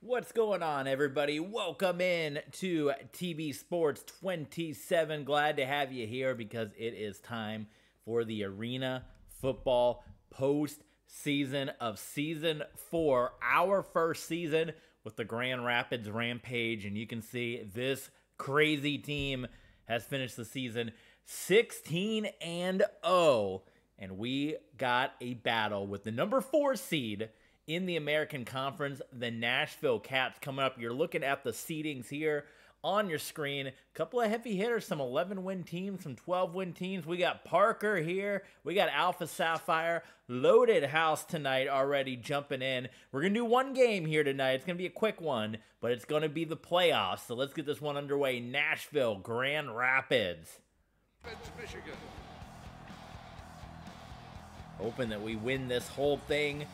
What's going on, everybody? Welcome in to TB Sports 27. Glad to have you here because it is time for the Arena Football post-season of Season 4, our first season with the Grand Rapids Rampage. And you can see this crazy team has finished the season 16-0. And we got a battle with the number 4 seed in the American Conference, the Rampage-Kats, coming up. You're looking at the seedings here on your screen. A couple of heavy hitters, some 11-win teams, some 12-win teams. We got Parker here. We got Alpha Sapphire. Loaded house tonight already jumping in. We're going to do one game here tonight. It's going to be a quick one, but it's going to be the playoffs. So let's get this one underway. Nashville, Grand Rapids. Michigan. Hoping that we win this whole thing.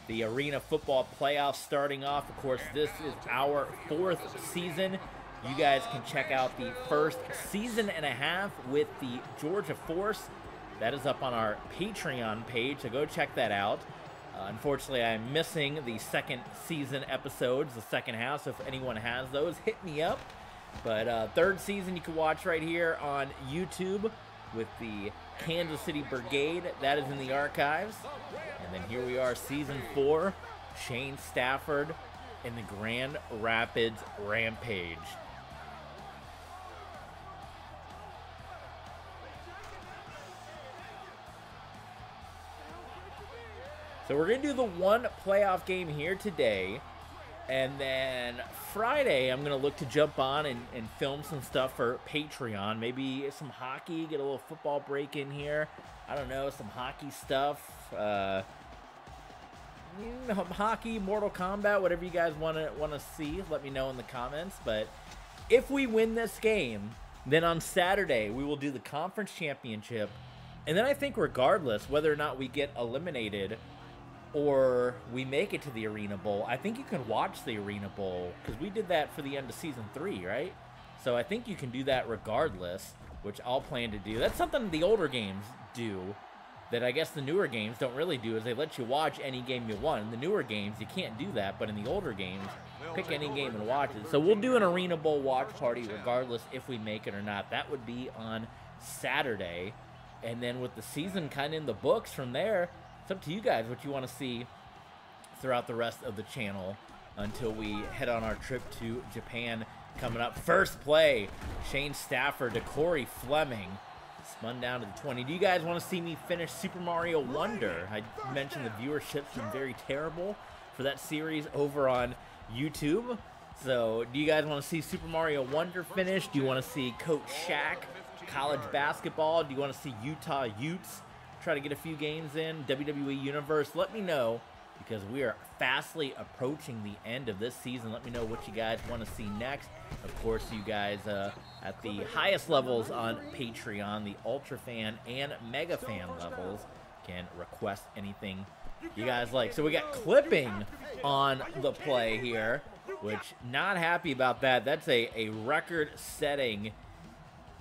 The Arena Football playoffs starting off. Of course, this is our 4th season. You guys can check out the first season and a half with the Georgia Force. That is up on our Patreon page, so go check that out. Unfortunately, I'm missing the second season episodes, the second half, so if anyone has those, hit me up. But third season you can watch right here on YouTube with the Kansas City Brigade. That is in the archives. And then here we are, Season 4, Shane Stafford in the Grand Rapids Rampage. So we're going to do the one playoff game here today. And then Friday, I'm going to look to jump on and film some stuff for Patreon. Maybe some hockey, get a little football break in here. I don't know, some hockey stuff. Hockey, Mortal Kombat, whatever you guys want to see, let me know in the comments. But if we win this game, then on Saturday, we will do the conference championship. And then I think regardless whether or not we get eliminated or we make it to the Arena Bowl, I think you can watch the Arena Bowl, because we did that for the end of Season 3, right? So I think you can do that regardless, which I'll plan to do. That's something the older games do that I guess the newer games don't really do, is they let you watch any game you want. In the newer games, you can't do that, but in the older games, pick any game and watch it. So we'll do an Arena Bowl watch party regardless if we make it or not. That would be on Saturday. And then with the season kind of in the books from there, it's up to you guys what you want to see throughout the rest of the channel until we head on our trip to Japan coming up. First play, Shane Stafford to Corey Fleming. Spun down to the 20. Do you guys want to see me finish Super Mario Wonder? I mentioned the viewership's been very terrible for that series over on YouTube. So do you guys want to see Super Mario Wonder finish? Do you want to see Coach Shaq college basketball? Do you want to see Utah Utes try to get a few games in? WWE Universe? Let me know, because we are fastly approaching the end of this season. Let me know what you guys want to see next. Of course, you guys at the highest levels on Patreon, the Ultra Fan and Mega Fan levels, can request anything you guys like. So we got clipping on the play here, which not happy about that. That's a record-setting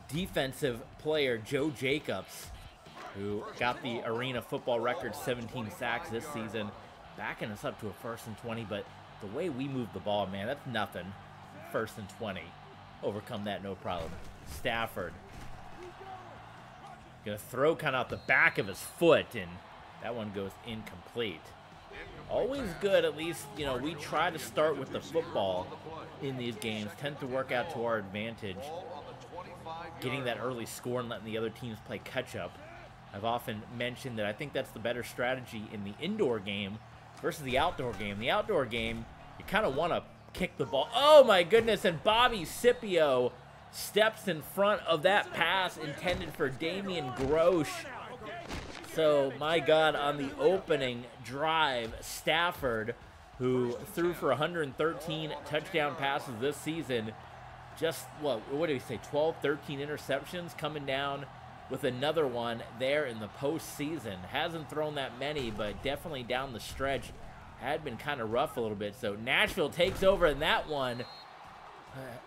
defensive player, Joe Jacobs, who got the Arena Football record, 17 sacks this season, backing us up to a 1st and 20. But the way we move the ball, man, that's nothing. 1st and 20. Overcome that, no problem. Stafford gonna throw kind of out the back of his foot, and that one goes incomplete. Always good, at least, you know, we try to start with the football in these games. Tend to work out to our advantage, getting that early score and letting the other teams play catch-up. I've often mentioned that I think that's the better strategy in the indoor game versus the outdoor game. The outdoor game, you kind of want to kick the ball. Oh my goodness, and Bobby Scipio steps in front of that pass intended for Damian Grosh. So, my God, on the opening drive, Stafford, who threw for 113 touchdown passes this season, just, what do we say, 12, 13 interceptions, coming down with another one there in the postseason. Hasn't thrown that many, but definitely down the stretch had been kind of rough a little bit. So Nashville takes over in that one.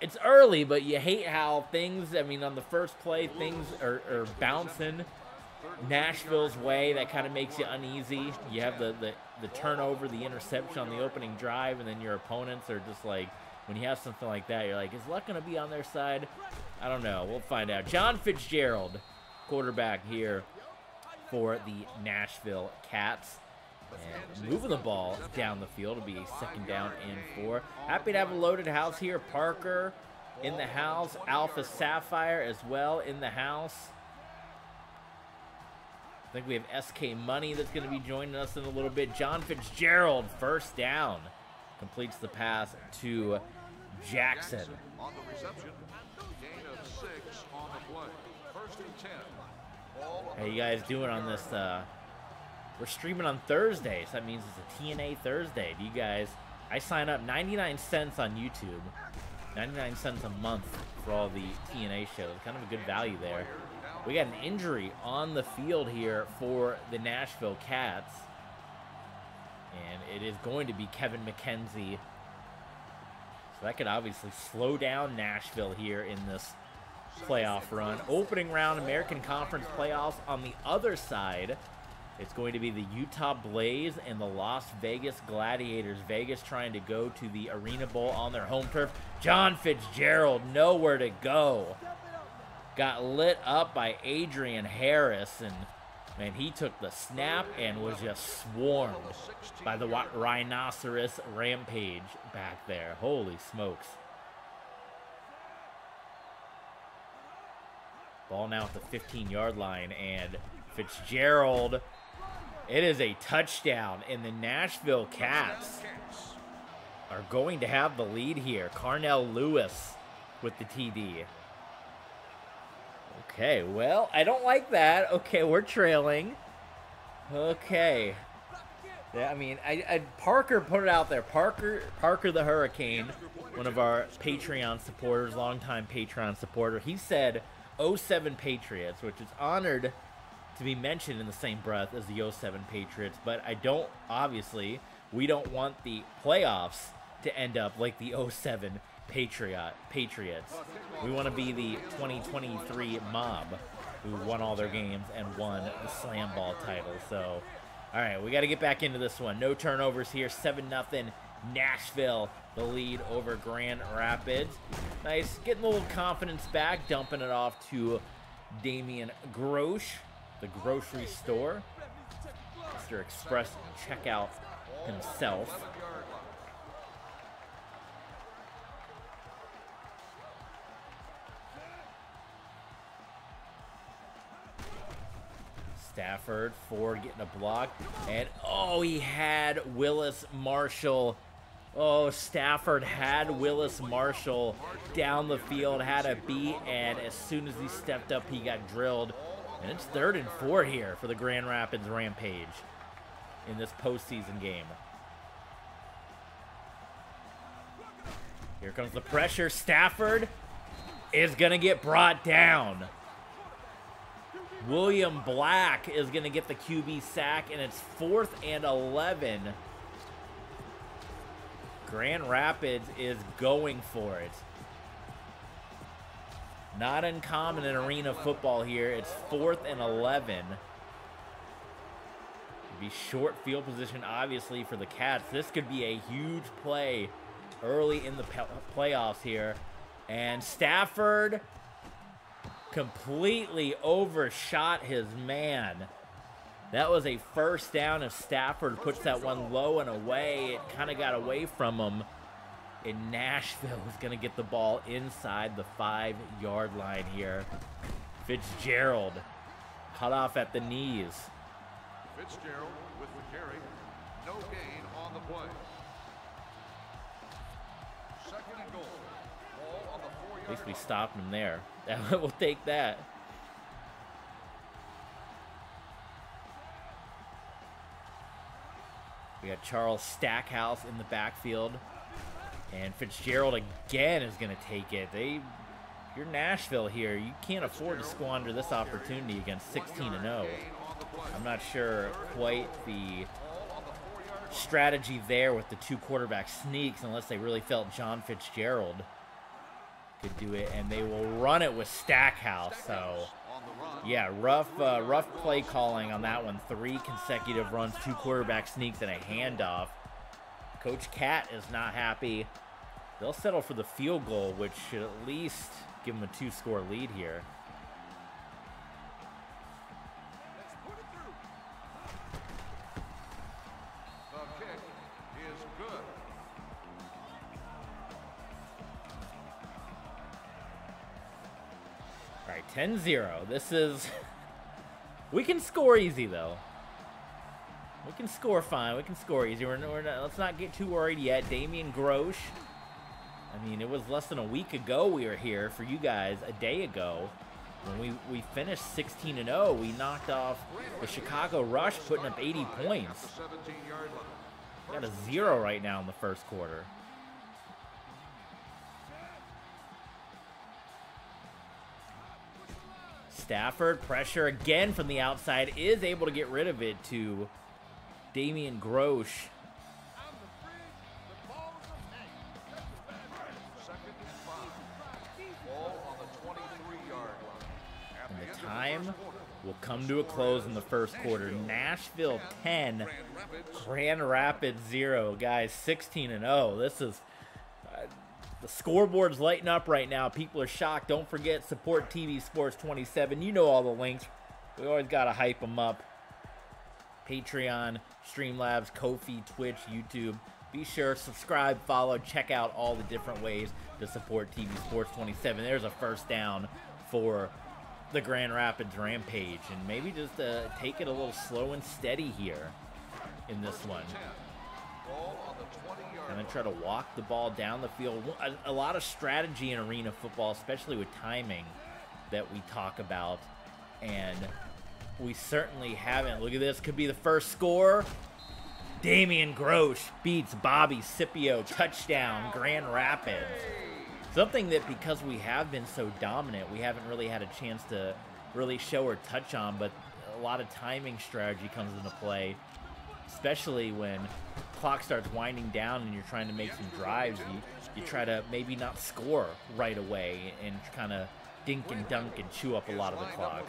It's early, but you hate how things, I mean, on the first play, things are bouncing. Nashville's way, that kind of makes you uneasy. You have the turnover, the interception on the opening drive, and then your opponents are just like, when you have something like that, you're like, is luck going to be on their side? I don't know. We'll find out. John Fitzgerald, quarterback here for the Nashville Cats. And moving the ball down the field will be a 2nd down and 4. Happy to have a loaded house here. Parker in the house. Alpha Sapphire as well in the house. I think we have SK Money that's going to be joining us in a little bit. John Fitzgerald, 1st down. Completes the pass to Jackson. On the reception, gain of 6 on the play. 1st and 10. How you guys doing on this? We're streaming on Thursday, so that means it's a TNA Thursday. Do you guys? I sign up 99 cents on YouTube, 99 cents a month for all the TNA shows. Kind of a good value there. We got an injury on the field here for the Nashville Cats. And it is going to be Kevin McKenzie. So that could obviously slow down Nashville here in this playoff run. Opening round American Conference playoffs. On the other side, it's going to be the Utah Blaze and the Las Vegas Gladiators. Vegas trying to go to the Arena Bowl on their home turf. John Fitzgerald, nowhere to go. Got lit up by Adrian Harris, and man, he took the snap and was just swarmed by the Rhinoceros Rampage back there. Holy smokes. Ball now at the 15-yard line, and Fitzgerald, it is a touchdown, and the Nashville Cats are going to have the lead here. Carnell Lewis with the TD. Okay, well, I don't like that. Okay, we're trailing. Okay. Yeah, I mean, Parker put it out there. Parker the Hurricane, one of our Patreon supporters, longtime Patreon supporter, he said 07 Patriots, which is honored to be mentioned in the same breath as the 07 Patriots, but I don't, obviously, we don't want the playoffs to end up like the 07 Patriots. We want to be the 2023 mob who won all their games and won the Slam Ball title. So, all right, we got to get back into this one. No turnovers here. 7-0 Nashville, the lead over Grand Rapids. Nice, getting a little confidence back, dumping it off to Damian Grosh, the grocery store. Mr. Express Checkout himself. Stafford, Ford getting a block, and oh, he had Willis Marshall. Oh, Stafford had Willis Marshall down the field, had a beat, and as soon as he stepped up, he got drilled. And it's 3rd and 4 here for the Grand Rapids Rampage in this postseason game. Here comes the pressure. Stafford is going to get brought down. William Black is going to get the QB sack, and it's 4th and 11. Grand Rapids is going for it. Not uncommon in arena football here. It's 4th and 11. It'd be short field position, obviously, for the Cats. This could be a huge play early in the playoffs here. And Stafford completely overshot his man. That was a 1st down. If Stafford puts that one low and away, it kind of got away from him. And Nashville is going to get the ball inside the 5-yard line here. Fitzgerald cut off at the knees. Fitzgerald with the carry. No gain on the play. 2nd and goal. Ball on the 4-yard line. At least we stopped him there. We'll take that. We got Charles Stackhouse in the backfield. And Fitzgerald again is going to take it. You're Nashville here. You can't afford to squander this opportunity against 16-0. I'm not sure quite the strategy there with the 2 quarterback sneaks unless they really felt John Fitzgerald could do it. And they will run it with Stackhouse. So Yeah, rough play calling on that one. 3 consecutive runs, 2 quarterback sneaks, and a handoff. Coach Cat is not happy. They'll settle for the field goal, which should at least give them a 2-score lead here. The kick is good. All right, 10-0. This is... We can score easy, though. We can score fine. We can score easy. Let's not get too worried yet. Damian Grosh. I mean, it was less than a week ago we were here for you guys, a day ago. When we finished 16-0, we knocked off the Chicago Rush, putting up 80 points. Got a 0 right now in the first quarter. Stafford, pressure again from the outside, is able to get rid of it to Damian Grosh. And the time will come to a close in the first quarter. Nashville 10, Grand Rapids 0. Guys, 16-0. This is... the scoreboard's lighting up right now. People are shocked. Don't forget, support TV Sports 27. You know all the links. We always got to hype them up. Patreon, Streamlabs, Ko-fi, Twitch, YouTube. Be sure, subscribe, follow, check out all the different ways to support TV Sports 27. There's a first down for the Grand Rapids Rampage. And maybe just take it a little slow and steady here in this one. Gonna try to walk the ball down the field. A lot of strategy in arena football, especially with timing, that we talk about, and we certainly haven't. Look at this, could be the first score. Damian Grosh beats Bobby Scipio, touchdown, Grand Rapids. Something that, because we have been so dominant, we haven't really had a chance to really show or touch on, but a lot of timing strategy comes into play, especially when clock starts winding down and you're trying to make some drives. You try to maybe not score right away and kind of dink and dunk and chew up a lot of the clock.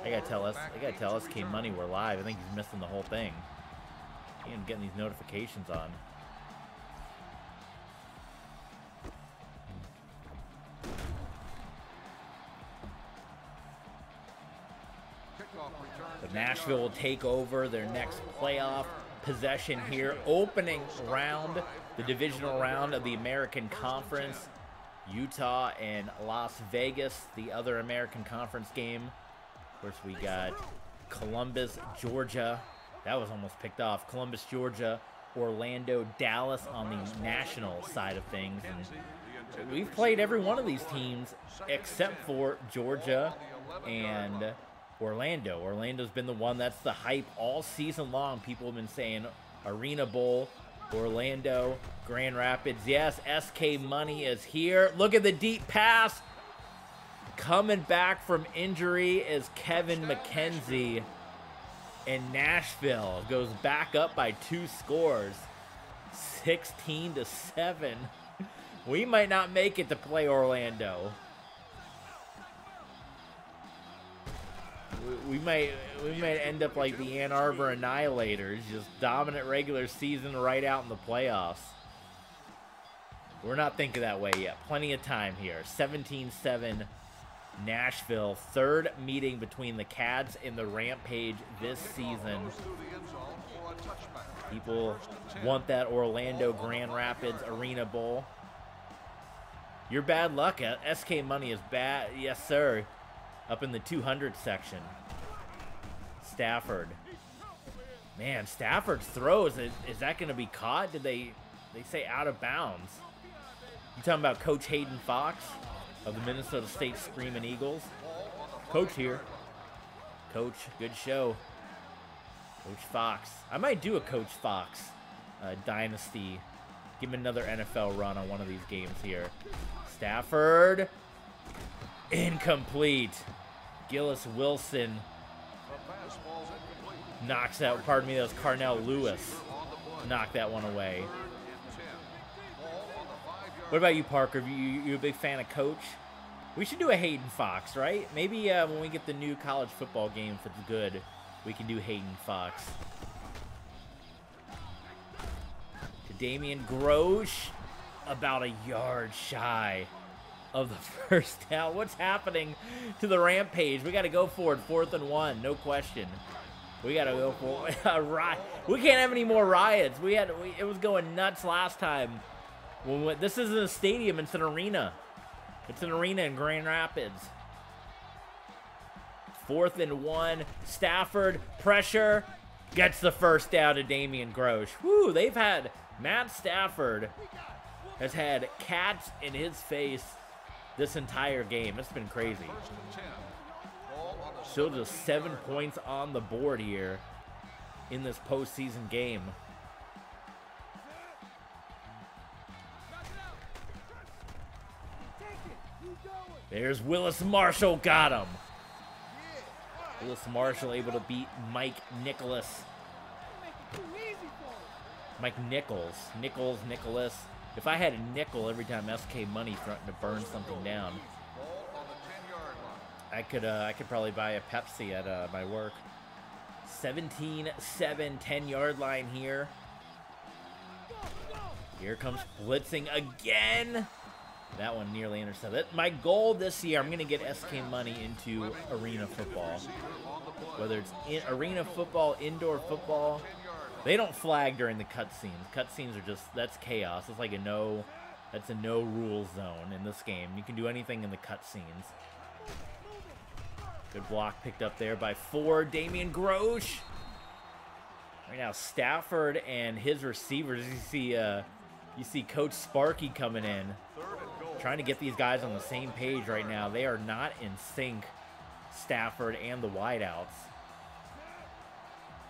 I gotta tell us K Money we're live. I think he's missing the whole thing. He ain't getting these notifications on. But Nashville will take over their next playoff possession here. Opening round, the divisional round of the American Conference. Utah and Las Vegas, the other American Conference game. Of course, we got Columbus, Georgia. That was almost picked off. Columbus, Georgia, Orlando, Dallas on the national side of things. And we've played every one of these teams except for Georgia and Orlando. Orlando's been the one that's the hype all season long. People have been saying Arena Bowl, Orlando, Grand Rapids. Yes, SK Money is here. Look at the deep pass. Coming back from injury is Kevin McKenzie. And Nashville goes back up by 2 scores. 16-7. We might not make it to play Orlando. We might end up like the Ann Arbor Annihilators, just dominant regular season right out in the playoffs. We're not thinking that way yet. Plenty of time here. 17-7 Nashville. Third meeting between the Cats and the Rampage this season. People want that Orlando Grand Rapids Arena Bowl. Your bad luck. SK Money is bad. Yes, sir. Up in the 200 section. Stafford. Man, Stafford's throws. Is that going to be caught? Did they say out of bounds? You talking about Coach Hayden Fox of the Minnesota State Screaming Eagles? Coach here. Coach, good show. Coach Fox. I might do a Coach Fox dynasty. Give him another NFL run on one of these games here. Stafford. Incomplete. Gillis Wilson knocks out, pardon me, that was Carnell Lewis. Knocked that one away. What about you, Parker? You a big fan of Coach? We should do a Hayden Fox, right? Maybe when we get the new college football game, if it's good, we can do Hayden Fox. To Damian Grosh, about a yard shy of the first down. What's happening to the Rampage? We got to go for it. 4th and 1, no question. We got to go for a riot. We can't have any more riots. It was going nuts last time. This isn't a stadium, it's an arena. It's an arena in Grand Rapids. 4th and 1. Stafford, pressure, gets the first down to Damian Grosh. Woo, they've had, Matt Stafford has had cats in his face this entire game. It's been crazy. Still just 7 points on the board here in this postseason game. There's Willis Marshall, got him. Willis Marshall able to beat Mike Nicholas. Mike Nichols. Nicholas. If I had a nickel every time SK Money threatened to burn something down, I could probably buy a Pepsi at my work. 17-7, 10-yard line here. Here comes blitzing again. That one nearly intercepted. My goal this year, I'm going to get SK Money into arena football. Whether it's in arena football, indoor football. They don't flag during the cutscenes. Cutscenes are just, that's chaos. It's like that's a no rules zone in this game. You can do anything in the cutscenes. Good block picked up there by Ford. Damian Grosh. Right now, Stafford and his receivers. You see Coach Sparky coming in, trying to get these guys on the same page right now. They are not in sync, Stafford and the wideouts.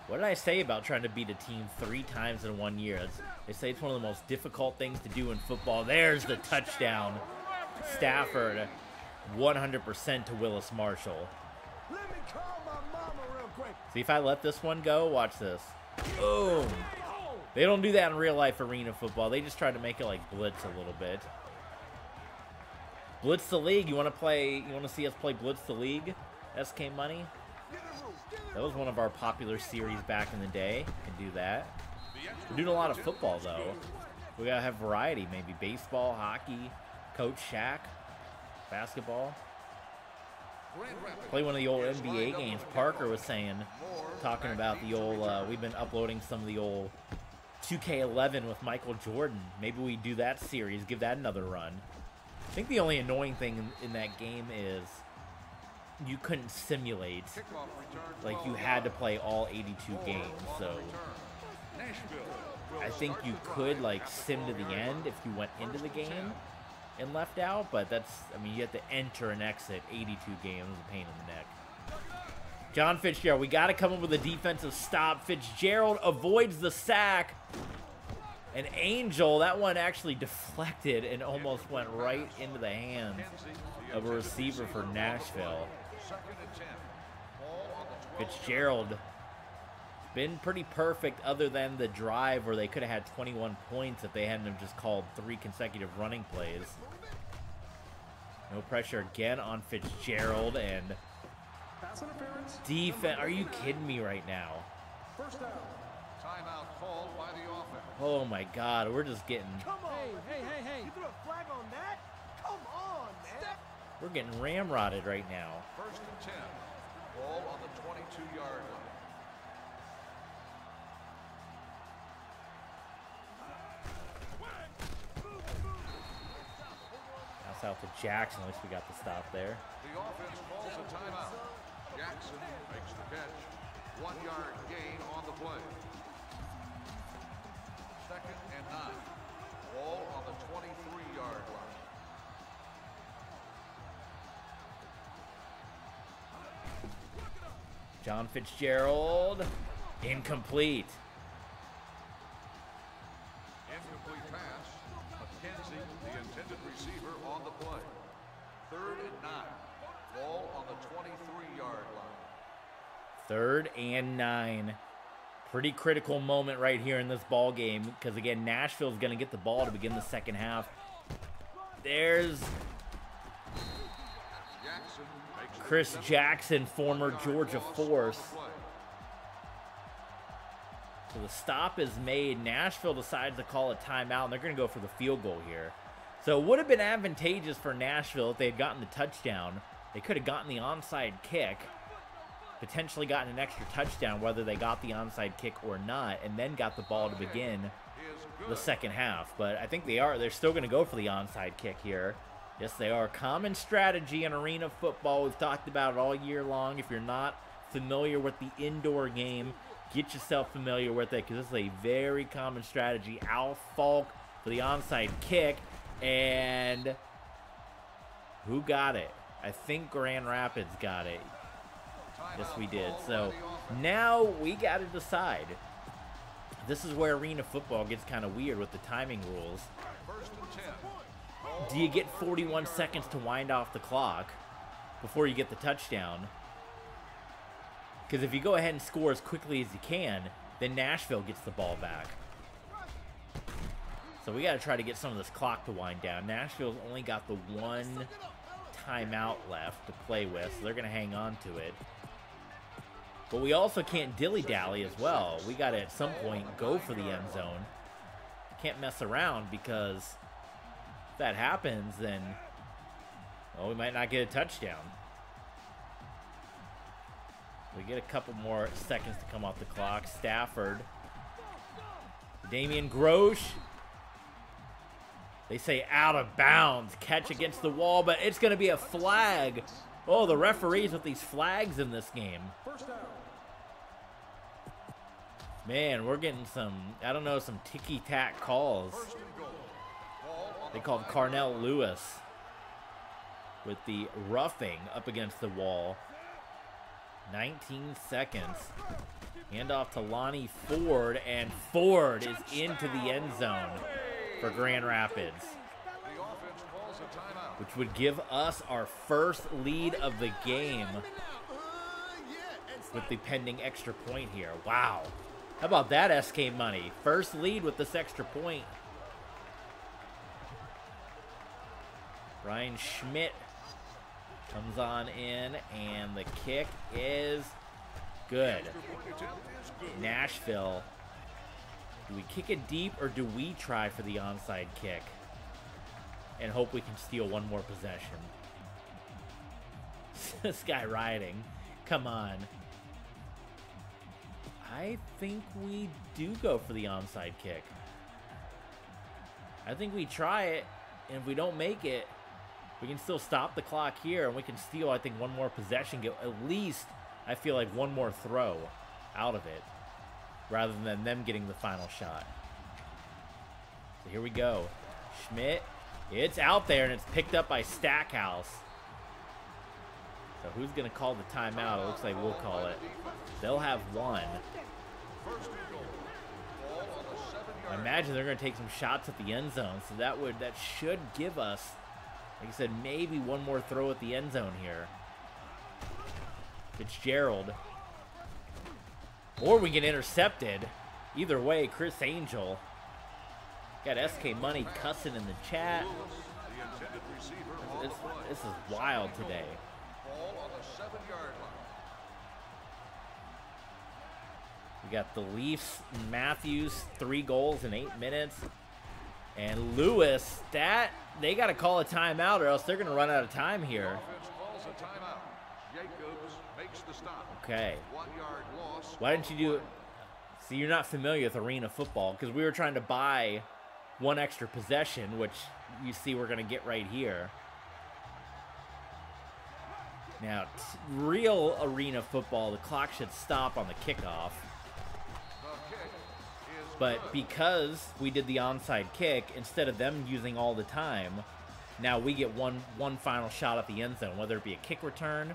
What did I say about trying to beat a team 3 times in 1 year? They say it's one of the most difficult things to do in football. There's the touchdown. Stafford, 100% to Willis Marshall. See, if I let this one go, watch this. Boom. They don't do that in real life arena football. They just try to make it like blitz a little bit. Blitz the League. You want to see us play Blitz the League? SK Money? That was one of our popular series back in the day. Can do that. We're doing a lot of football though. We gotta have variety. Maybe baseball, hockey, Coach Shaq, basketball. Play one of the old NBA games. Parker was talking about the old. We've been uploading some of the old 2K11 with Michael Jordan. Maybe we do that series. Give that another run. I think the only annoying thing in that game is you couldn't simulate, like you had to play all 82 games. So I think you could like sim to the end if you went into the game and left out, but that's, I mean, you have to enter and exit 82 games, a pain in the neck. John Fitzgerald, we got to come up with a defensive stop. Fitzgerald avoids the sack. And Angel, that one actually deflected and almost went right into the hands of a receiver for Nashville. Fitzgerald been pretty perfect other than the drive where they could have had 21 points if they hadn't have just called 3 consecutive running plays. No pressure again on Fitzgerald, and defense. Are you kidding me right now? Timeout called by the offense. Oh my God, we're just getting. Come on. Hey. You threw a flag on that? Come on, man. We're getting ramrodded right now. 1st and 10. Ball on the 22-yard line. That's out to Jackson. At least we got the stop there. The offense calls a timeout. Jackson makes the catch. 1-yard gain on the play. 2nd and 9. Ball on the 23-yard line. John Fitzgerald, incomplete. Incomplete pass. McKenzie, the intended receiver, on the play. 3rd and 9. Ball on the 23-yard line. 3rd and 9. Pretty critical moment right here in this ball game because, again, Nashville's going to get the ball to begin the second half. There's Chris Jackson, former Georgia Force. So the stop is made. Nashville decides to call a timeout, and they're going to go for the field goal here. So it would have been advantageous for Nashville if they had gotten the touchdown. They could have gotten the onside kick, potentially gotten an extra touchdown, whether they got the onside kick or not, and then got the ball to begin the second half. But I think they're still going to go for the onside kick here. Yes, they are. Common strategy in arena football. We've talked about it all year long. If you're not familiar with the indoor game, get yourself familiar with it, because this is a very common strategy. Al Falk for the onside kick, and who got it? I think Grand Rapids got it. Yes, we did. So now we got to decide. This is where arena football gets kind of weird with the timing rules. Do you get 41 seconds to wind off the clock before you get the touchdown? Because if you go ahead and score as quickly as you can, then Nashville gets the ball back. So we got to try to get some of this clock to wind down. Nashville's only got the one timeout left to play with, so they're going to hang on to it. But we also can't dilly-dally as well. We got to, at some point, go for the end zone. Can't mess around, because if that happens, then, well, we might not get a touchdown. We get a couple more seconds to come off the clock. Stafford. Damian Grosh. They say out of bounds. Catch against the wall, but it's going to be a flag. Oh, the referees with these flags in this game. Man, we're getting some, I don't know, some ticky-tack calls. They called Carnell Lewis with the roughing up against the wall. 19 seconds. Handoff to Lonnie Ford, and Ford is into the end zone for Grand Rapids, which would give us our first lead of the game with the pending extra point here. Wow. How about that, SK Money? First lead with this extra point. Brian Schmidt comes on in, and the kick is good. Nashville. Do we kick it deep, or do we try for the onside kick and hope we can steal one more possession? This guy riding. Come on. I think we do go for the onside kick. I think we try it, and if we don't make it, we can still stop the clock here, and we can steal, I think, one more possession. Get at least, I feel like, one more throw out of it, rather than them getting the final shot. So here we go. Schmidt, it's out there, and it's picked up by Stackhouse. So who's going to call the timeout? It looks like we'll call it. They'll have one. I imagine they're going to take some shots at the end zone, so that should give us, like I said, maybe one more throw at the end zone here. Fitzgerald. Or we get intercepted. Either way, Chris Angel. Got SK Money cussing in the chat. This is wild today. We got the Leafs, Matthews, 3 goals in 8 minutes. And Lewis, they got to call a timeout, or else they're going to run out of time here. Okay. Why didn't you do it? See, you're not familiar with arena football, because we were trying to buy one extra possession, which you see we're going to get right here. Now, real arena football, the clock should stop on the kickoff. But because we did the onside kick, instead of them using all the time, now we get one final shot at the end zone, whether it be a kick return.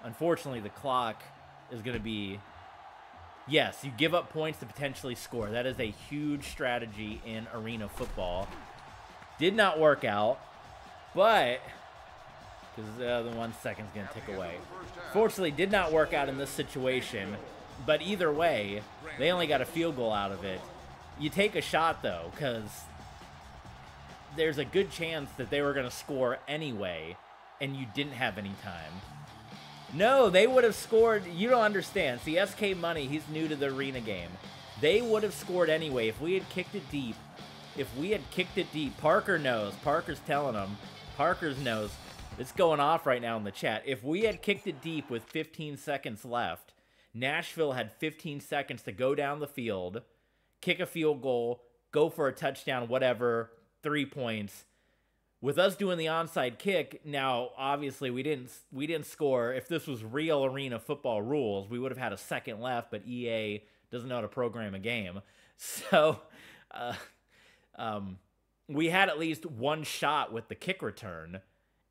Unfortunately, the clock is going to be, yes, you give up points to potentially score. That is a huge strategy in arena football. Did not work out, but, because the 1 second's going to tick away. Fortunately, did not work out in this situation. But either way, they only got a field goal out of it. You take a shot, though, because there's a good chance that they were going to score anyway. and you didn't have any time. No, they would have scored. You don't understand. See, SK Money, he's new to the arena game. They would have scored anyway if we had kicked it deep. If we had kicked it deep. Parker knows. Parker's telling him. Parker's knows. It's going off right now in the chat. If we had kicked it deep with 15 seconds left, Nashville had 15 seconds to go down the field, kick a field goal, go for a touchdown, whatever, 3 points. With us doing the onside kick, now obviously we didn't score. If this was real arena football rules, we would have had a second left, but EA doesn't know how to program a game. So we had at least one shot with the kick return.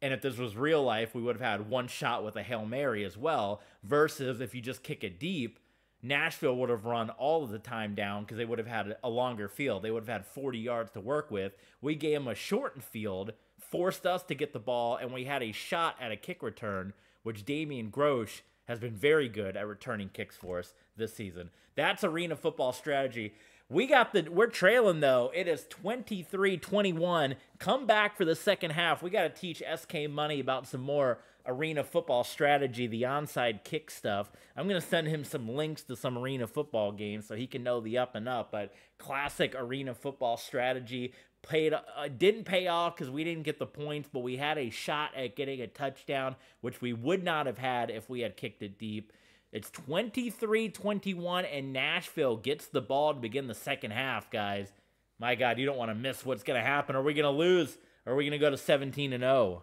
And if this was real life, we would have had one shot with a Hail Mary as well. Versus if you just kick it deep, Nashville would have run all of the time down because they would have had a longer field. They would have had 40 yards to work with. We gave them a shortened field, forced us to get the ball, and we had a shot at a kick return, which Damian Grosh has been very good at returning kicks for us this season. That's arena football strategy. We're trailing though. It is 23-21. Come back for the second half. We got to teach SK Money about some more arena football strategy, the onside kick stuff. I'm going to send him some links to some arena football games so he can know the up and up, but classic arena football strategy didn't pay off because we didn't get the points, but we had a shot at getting a touchdown, which we would not have had if we had kicked it deep. It's 23-21, and Nashville gets the ball to begin the second half, guys. My God, you don't want to miss what's going to happen. Are we going to lose? Or are we going to go to 17-0?